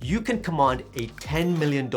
You can command a $10 million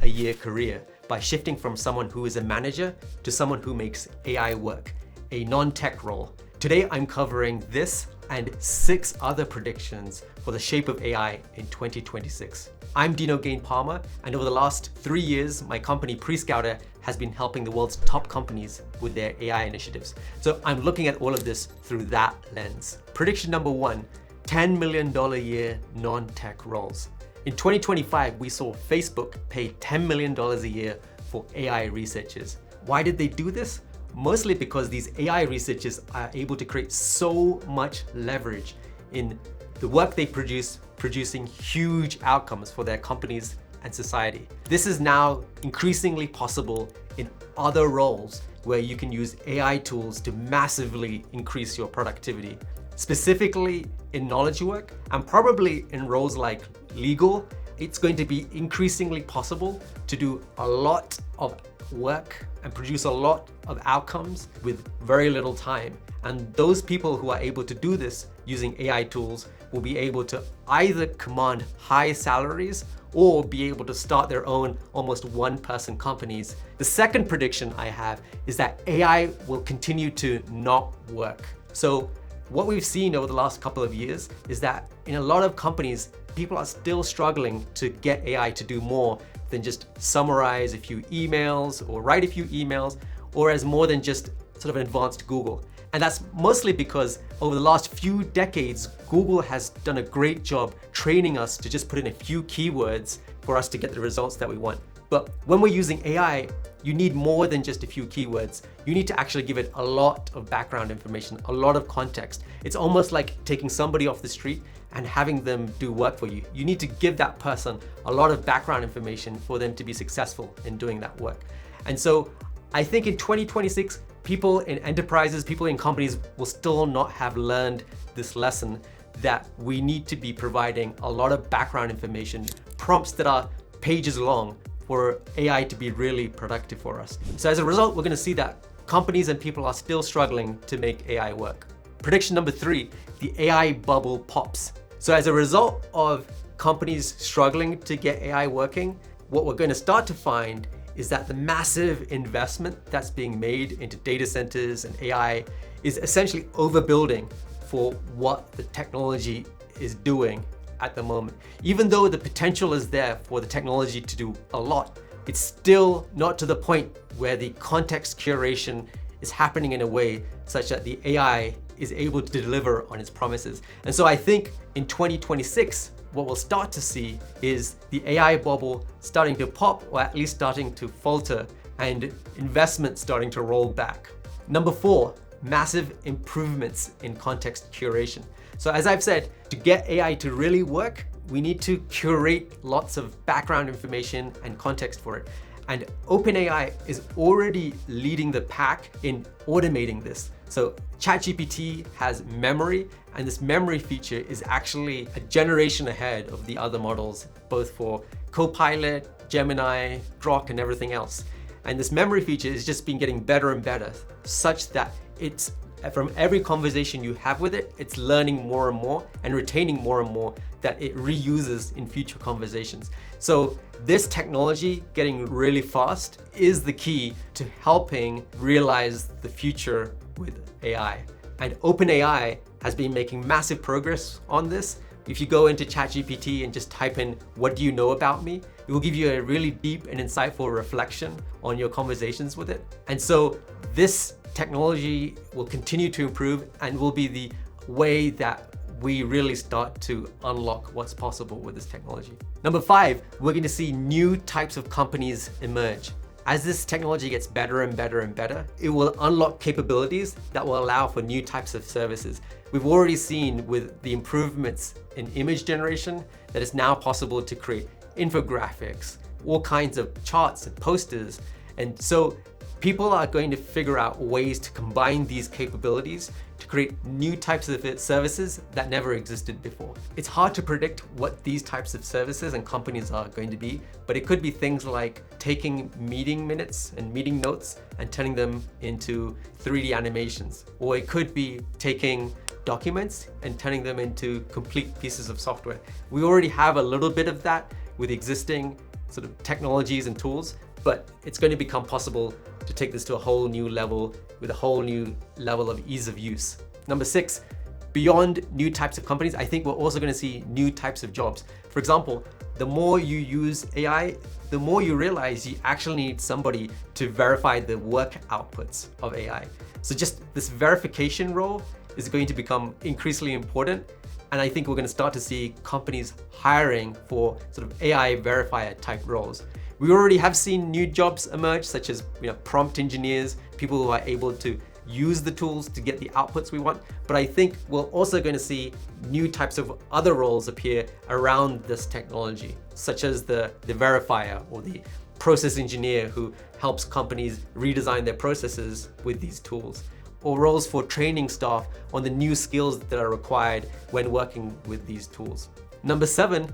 a year career by shifting from someone who is a manager to someone who makes AI work, a non-tech role. Today, I'm covering this and 6 other predictions for the shape of AI in 2026. I'm Dino Gane-Palmer, and over the last 3 years, my company PreScouter has been helping the world's top companies with their AI initiatives. So I'm looking at all of this through that lens. Prediction number 1, $10 million a year non-tech roles. In 2025, we saw Facebook pay $10 million a year for AI researchers. Why did they do this? Mostly because these AI researchers are able to create so much leverage in the work they produce, producing huge outcomes for their companies and society. This is now increasingly possible in other roles where you can use AI tools to massively increase your productivity. Specifically in knowledge work, and probably in roles like legal, it's going to be increasingly possible to do a lot of work and produce a lot of outcomes with very little time. And those people who are able to do this using AI tools will be able to either command high salaries or be able to start their own almost one-person companies. The second prediction I have is that AI will continue to not work. So what we've seen over the last couple of years is that in a lot of companies, people are still struggling to get AI to do more than just summarize a few emails or write a few emails, or as more than just sort of an advanced Google. And that's mostly because over the last few decades, Google has done a great job training us to just put in a few keywords for us to get the results that we want. But when we're using AI, you need more than just a few keywords. You need to actually give it a lot of background information, a lot of context. It's almost like taking somebody off the street and having them do work for you. You need to give that person a lot of background information for them to be successful in doing that work. And so I think in 2026, people in enterprises, people in companies will still not have learned this lesson that we need to be providing a lot of background information, prompts that are pages long, for AI to be really productive for us. So as a result, we're going to see that companies and people are still struggling to make AI work. Prediction number 3, the AI bubble pops. So as a result of companies struggling to get AI working, what we're going to start to find is that the massive investment that's being made into data centers and AI is essentially overbuilding for what the technology is doing at the moment. Even though the potential is there for the technology to do a lot, it's still not to the point where the context curation is happening in a way such that the AI is able to deliver on its promises. And so I think in 2026, what we'll start to see is the AI bubble starting to pop, or at least starting to falter, and investment starting to roll back. Number 4, massive improvements in context curation. So as I've said, to get AI to really work, we need to curate lots of background information and context for it. And OpenAI is already leading the pack in automating this. So ChatGPT has memory, and this memory feature is actually a generation ahead of the other models, both for Copilot, Gemini, Grok, and everything else. And this memory feature is just been getting better and better, such that it's from every conversation you have with it, it's learning more and more and retaining more and more that it reuses in future conversations. So this technology getting really fast is the key to helping realize the future with AI. And OpenAI has been making massive progress on this. If you go into ChatGPT and just type in, "What do you know about me?" it will give you a really deep and insightful reflection on your conversations with it. And so this technology will continue to improve and will be the way that we really start to unlock what's possible with this technology. Number 5, we're going to see new types of companies emerge. As this technology gets better and better and better, it will unlock capabilities that will allow for new types of services. We've already seen with the improvements in image generation that it's now possible to create infographics, all kinds of charts and posters. And so people are going to figure out ways to combine these capabilities to create new types of services that never existed before. It's hard to predict what these types of services and companies are going to be, but it could be things like taking meeting minutes and meeting notes and turning them into 3D animations. Or it could be taking documents and turning them into complete pieces of software. We already have a little bit of that with existing sort of technologies and tools, but it's going to become possible to take this to a whole new level with a whole new level of ease of use. Number 6, beyond new types of companies, I think we're also going to see new types of jobs. For example, the more you use AI, the more you realize you actually need somebody to verify the work outputs of AI. So just this verification role is going to become increasingly important. And I think we're going to start to see companies hiring for sort of AI verifier type roles. We already have seen new jobs emerge, such as prompt engineers, people who are able to use the tools to get the outputs we want. But I think we're also going to see new types of other roles appear around this technology, such as the verifier or the process engineer who helps companies redesign their processes with these tools, or roles for training staff on the new skills that are required when working with these tools. Number 7,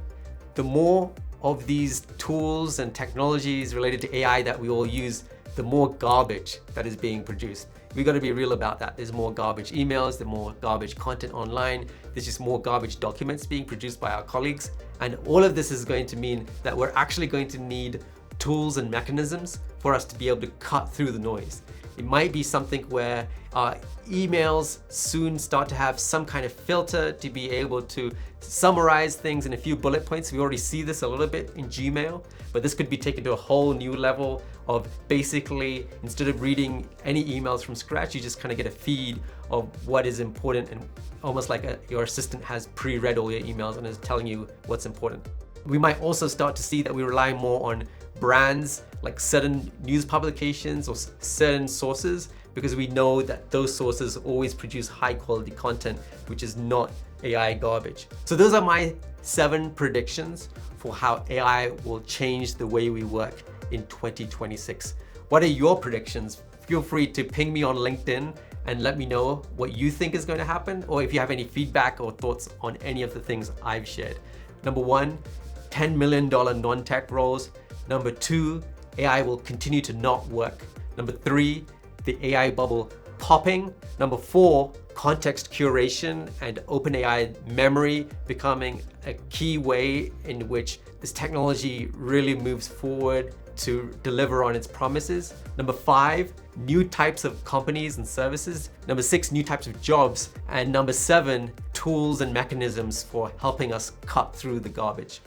the more of these tools and technologies related to AI that we all use, the more garbage that is being produced. We got to be real about that. There's more garbage emails, there's more garbage content online, there's just more garbage documents being produced by our colleagues. And all of this is going to mean that we're actually going to need tools and mechanisms for us to be able to cut through the noise. It might be something where our emails soon start to have some kind of filter to be able to summarize things in a few bullet points. We already see this a little bit in Gmail, but this could be taken to a whole new level of basically, instead of reading any emails from scratch, you just kind of get a feed of what is important, and almost like your assistant has pre-read all your emails and is telling you what's important. We might also start to see that we rely more on brands like certain news publications or certain sources, because we know that those sources always produce high quality content, which is not AI garbage. So those are my 7 predictions for how AI will change the way we work in 2026. What are your predictions? Feel free to ping me on LinkedIn and let me know what you think is going to happen, or if you have any feedback or thoughts on any of the things I've shared. Number 1, $10 million non-tech roles. Number 2, AI will continue to not work. Number 3, the AI bubble popping. Number 4, context curation and OpenAI memory becoming a key way in which this technology really moves forward to deliver on its promises. Number 5, new types of companies and services. Number 6, new types of jobs. And number 7, tools and mechanisms for helping us cut through the garbage.